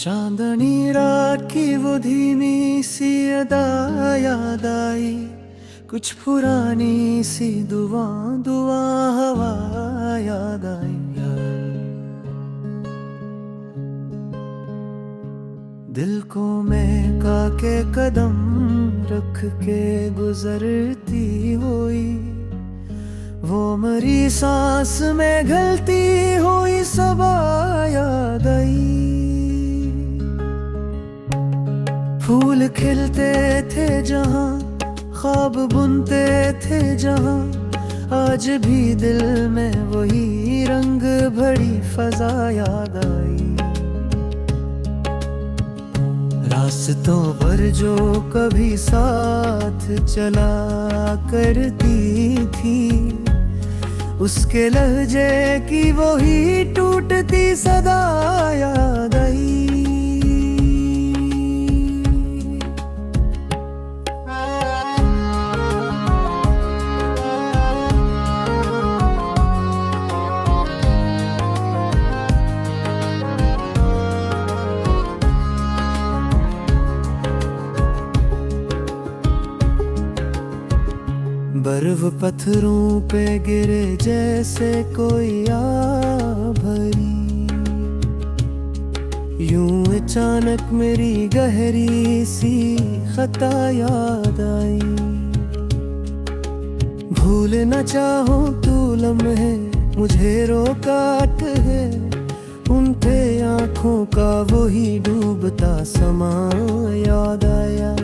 चांदनी रात की वो धीमी सी अदा याद आई, कुछ पुरानी सी दुआ दुआ हवा याद आई। दिल को महका के कदम रख के गुजरती हुई, वो मरी सांस में घलती हुई सबा याद आई। फूल खिलते थे जहाँ, ख्वाब बुनते थे जहाँ, आज भी दिल में वही रंग भरी फजा याद आई। रास्तों पर जो कभी साथ चला करती थी, उसके लहजे की वही टूटती सदा याद आई। बर्फ पत्थरों पे गिरे जैसे कोई भरी, यूं अचानक मेरी गहरी सी खता याद आई। भूल न चाहो तू लम्हे मुझे रोकाट है, उन पे आँखों का वही डूबता समा याद आया।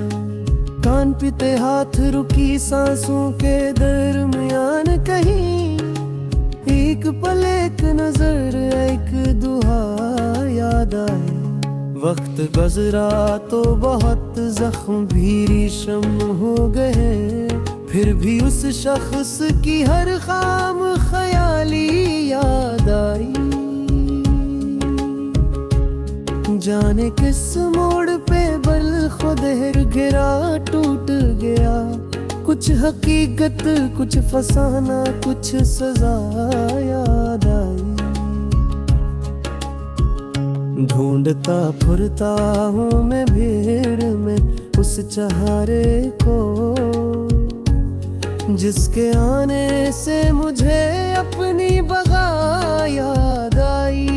कान पीते हाथ रुकी सांसों के दरमियान कहीं, एक पल एक नजर एक दुआ याद आए। वक्त गुजरा तो बहुत जख्म भी रेशम हो गए, फिर भी उस शख्स की हर खाम ख्याली याद आई। जाने किस मोड़ पे बल खुदेर गिरा टूट गया, कुछ हकीकत कुछ फसाना कुछ सजा याद आई। ढूंढता फिरता हूँ मैं भीड़ में उस चहारे को, जिसके आने से मुझे अपनी बगा याद आई।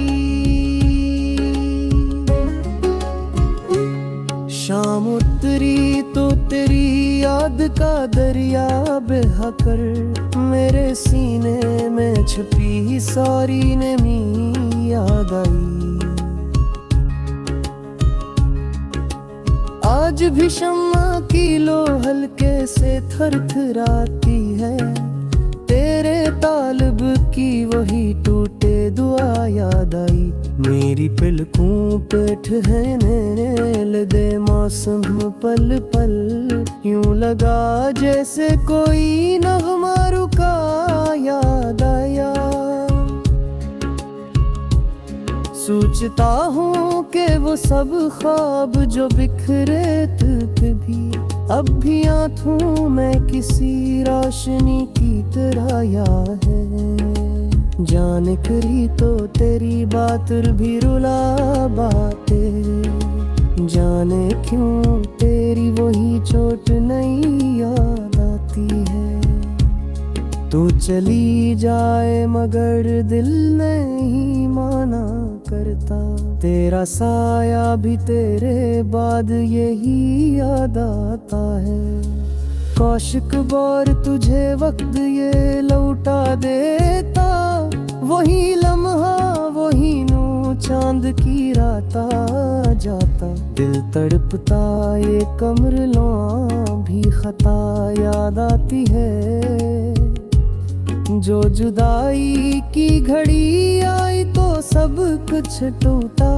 शाम उतरी तो तेरी याद का दरिया बहा कर, मेरे सीने में छुपी सारी नमी याद आई। आज भी शम्मा की लो हल्के से थरथराती है, तेरे तालब की वही टूटे दुआ याद आई। मेरी पिलकों पे ठहरने दे मौसम पल पल, यूं लगा जैसे कोई नगमा रुका याद आया। सोचता हूँ कि वो सब ख्वाब जो बिखरे थे भी, अब भी आँखों में किसी रोशनी की तरह याद है। जाने करी तो तेरी बात भी रुला बातें, जाने क्यों तेरी वही चोट नहीं याद आती है। तू चली जाए मगर दिल नहीं माना करता, तेरा साया भी तेरे बाद यही याद आता है। कौशिक बार तुझे वक्त ये लौटा देता, वही लम्हा वही नू चांद की रात आ जाता। दिल तड़पता ये कमर लुआ भी खता याद आती है। जो जुदाई की घड़ी आई तो सब कुछ टूटा,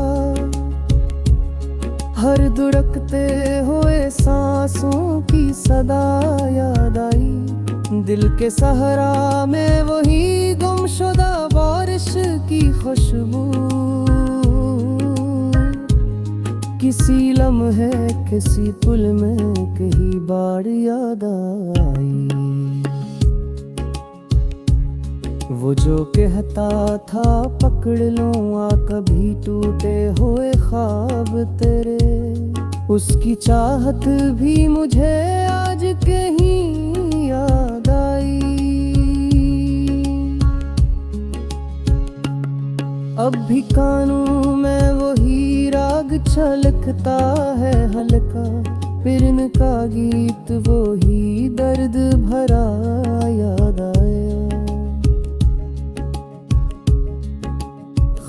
हर दुड़कते हुए सांसों की सदा याद आई। दिल के सहरा में वही गुमशुदा बारिश की खुशबू, किसी लम्हे किसी पुल में कहीं बार याद आई। वो जो कहता था पकड़ लूं आ कभी टूटे हुए ख्वाब तेरे, उसकी चाहत भी मुझे आज कहीं याद आई। अब भी कानों में वही राग छलकता है हल्का, पिरन का गीत वही दर्द भरा याद आया।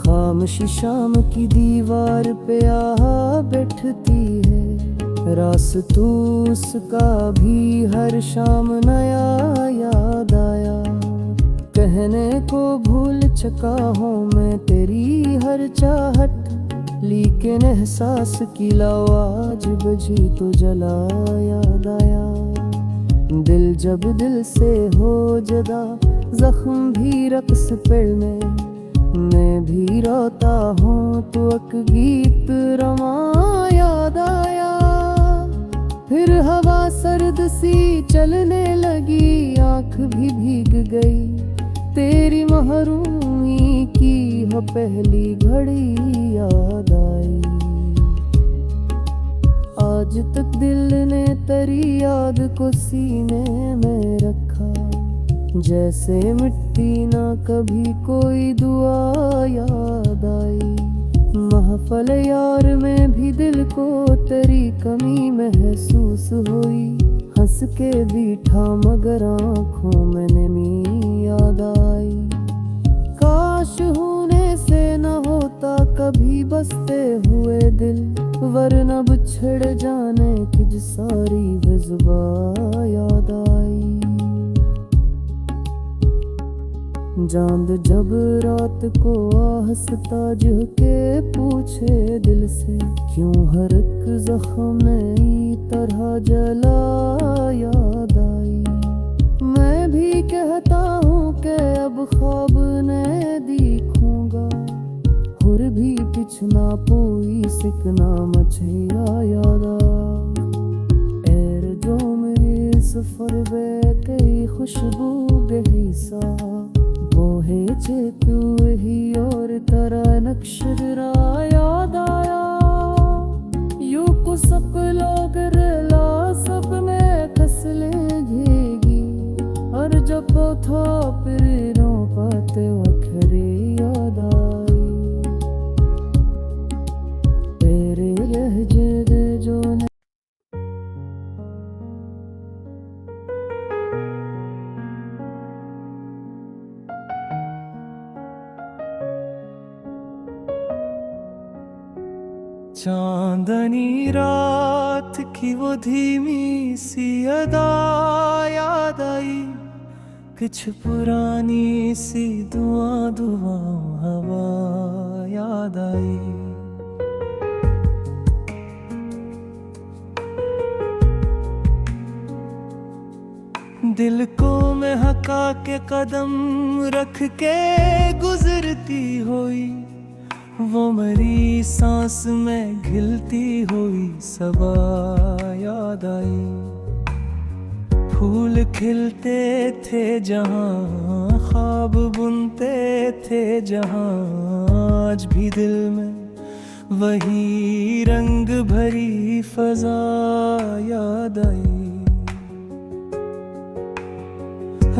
खामोशी शाम की दीवार पे आ बैठती है, रास्तू उसका भी हर शाम नया याद आया। कहने को भूल चुका हूँ मैं तेरी हर चाहत, लेकिन एहसास की आवाज बजी तो जला याद आया। दिल जब दिल से हो जदा, जख्म भी रक्स पे में, मैं भी रोता हूँ तो एक गीत रमा याद आया। फिर हवा सर्द सी चलने लगी, आँख भी भीग गई, तेरी महरूमी की हो पहली घड़ी याद आई। आज तक दिल ने तेरी याद को सीने में रखा, जैसे मिट्टी ना कभी कोई दुआ याद आई। महफल यार में भी दिल को तेरी कमी महसूस हुई, हंस के बीठा मगर आँखों में नमी याद आई। काश होने से न होता कभी बसते हुए दिल, वरना बिछड़ जाने की सारी जज्बा याद आई। चांद जब रात को आहस्ता झुके पूछे दिल से, क्यों हर एक जख्म नई तरह जला याद आई। मैं भी कहता हूँ कि अब ख्वाब ने दिखूंगा, हुर भी पिछना पोई सिकना मछिया यादा। एर जो मेरे सफर बे कई खुशबू गई सा, बोहे चे तू ही और तरह नक्शरा याद आया। यू को सब लोग रला सब में कसले घेगी, और जब था फिर नो पाते वखरे याद आई। तेरे लहजे दे जो चांदनी रात की वो धीमी सी अदा याद आई, कुछ पुरानी सी दुआ दुआ हवा याद आई। दिल को महका के कदम रख के गुजरती हुई, वो मेरी सांस में घिलती हुई सबा याद आई। फूल खिलते थे जहाँ, ख्वाब बुनते थे जहाँ, आज भी दिल में वही रंग भरी फजा याद आई।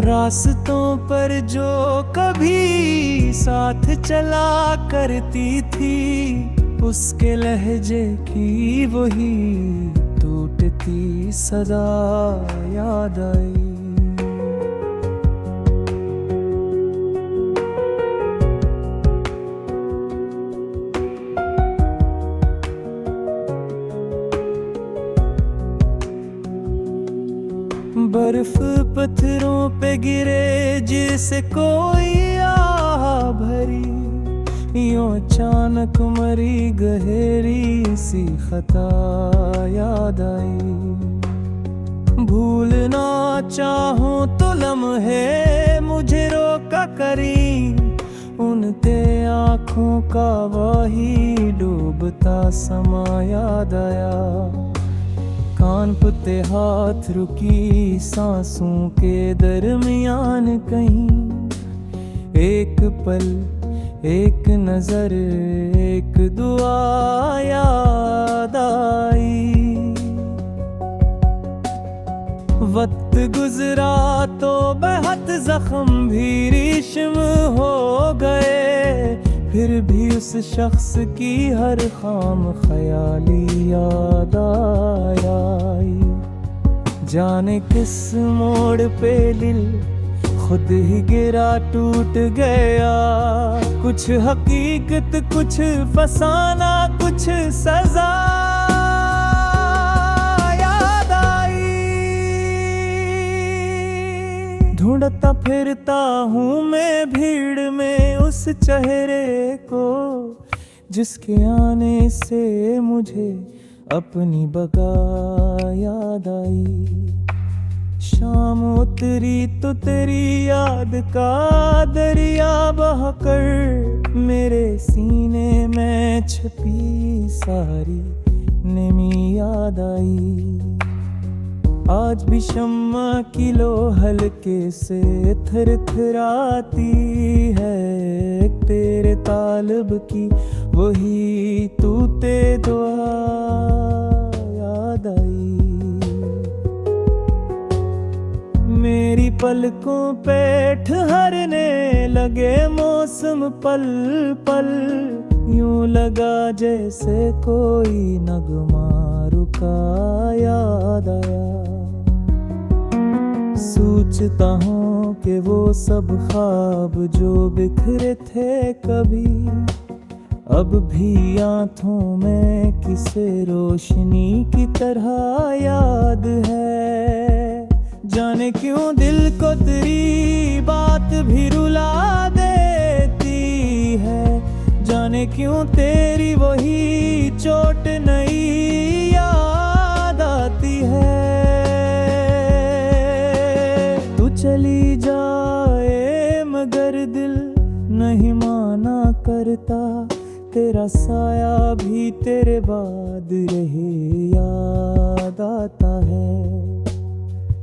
रास्तों पर जो कभी साथ चला करती थी, उसके लहजे की वही टूटती सदा याद आई। बर्फ पत्थरों पे गिरे जिसे कोई आह भरी, यूं अचानक मरी गहरी सी खता याद आई। भूलना चाहूं तो लम्हे मुझे रोका करी, उन ते आँखों का वही डूबता समा याद आया। कान पुते हाथ रुकी सांसों के दरमियान कहीं, एक पल, एक नजर, एक दुआ याद आई। वक्त गुजरा तो बेहद जख्म भी रेशम हो गए, फिर भी उस शख्स की हर खाम ख्याली याद आई। जाने किस मोड़ पे दिल खुद ही गिरा टूट गया, कुछ हकीकत कुछ फसाना कुछ सजा याद आई। ढूंढता फिरता हूँ मैं भीड़ में उस चेहरे को, जिसके आने से मुझे अपनी बका याद आई। शाम उतरी तो तेरी याद का दरिया बहकर मेरे सीने में छपी सारी नमी याद आई। आज भी शम्मा की लो हल्के से थरथराती है, तेरे तालब की वही तूते दुआ याद आई। मेरी पलकों पे ठहरने लगे मौसम पल पल, यूं लगा जैसे कोई नगमा रुका याद आया। सोचता हूँ कि वो सब ख्वाब जो बिखरे थे कभी, अब भी आँखों में किसे रोशनी की तरह याद है। जाने क्यों दिल को तेरी बात भी रुला देती है, जाने क्यों तेरी वही चोट नई याद आती है। तू चली जाए मगर दिल नहीं माना करता, तेरा साया भी तेरे बाद रहे याद आता है।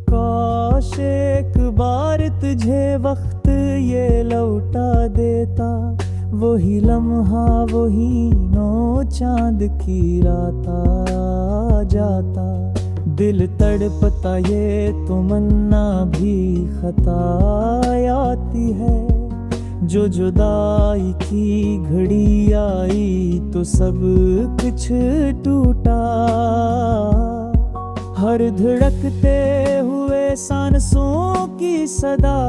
काश एक बार तुझे वक्त ये लौटा देता, वही लम्हा वही नो चांद की रात आ जाता। दिल तड़पता ये तमन्ना भी खता आती है, जो जुदाई की घड़ी आई तो सब कुछ टूटा। हर धड़कते हुए सांसों की सदा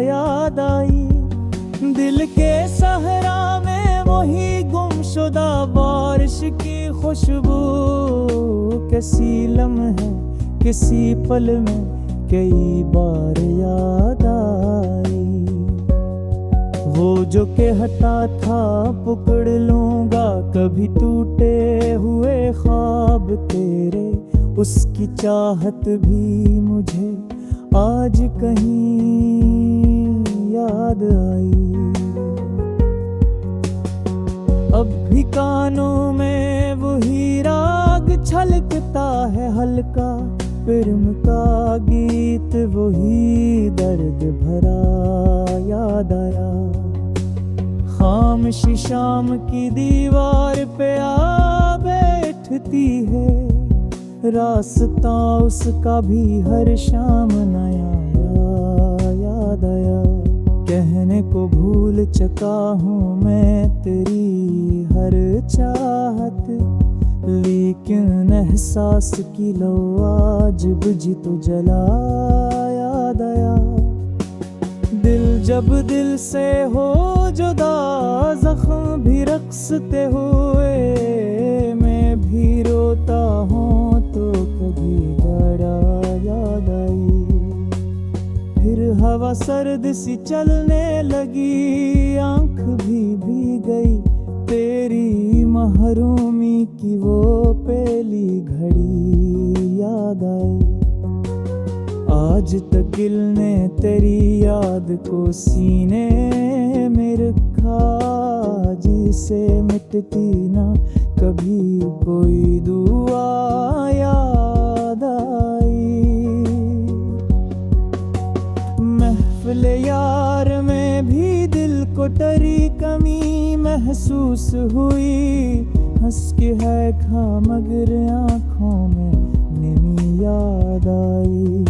याद आई। दिल के सहरा में वही गुमशुदा बारिश की खुशबू, किसी लम्हे किसी पल में कई बार याद आई। वो जो के हटा था पकड़ लूंगा कभी टूटे हुए ख्वाब तेरे, उसकी चाहत भी मुझे आज कहीं याद आई। अब भी कानों में वही राग छलकता है हल्का, प्रेम का गीत वही दर्द भरा याद आया। खामोशी शाम की दीवार पे आ बैठती है, रास्ता उसका भी हर शाम नया याद आया। कहने को भूल चुका हूँ मैं तेरी हर चाहत, लेकिन एहसास की लो आज बुझी तो जला याद आया। दिल जब दिल से हो जुदा, जख्म भी रक़्सते हुए मैं भी रोता हूँ तो कभी डरा याद आई। फिर हवा सर्द सी चलने लगी, आँख भी भीग गई तेरी महरूमी की वो पहली घड़ी याद आई। आज तक दिल ने तेरी याद को सीने में रखा, जिसे मिटती ना कभी कोई दुआ याद आई। महफिल यार में भी महसूस हुई। हंस के है खा मगर आँखों में नमी याद आई।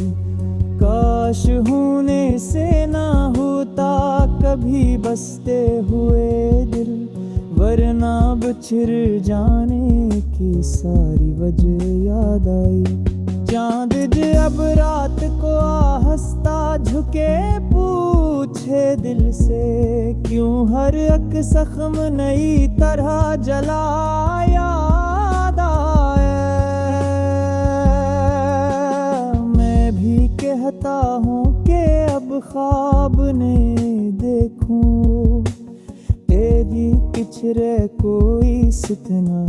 काश होने से ना होता कभी बसते हुए दिल, वरना बिछड़ जाने की सारी वजह याद आई। चांद जब रात को हंसता झुके पूछे दिल से, क्यों हर एक जख्म नई तरह जला याद आए। मैं भी कहता हूँ कि अब ख्वाब नहीं देखूं, तेरी किचरे कोई सितना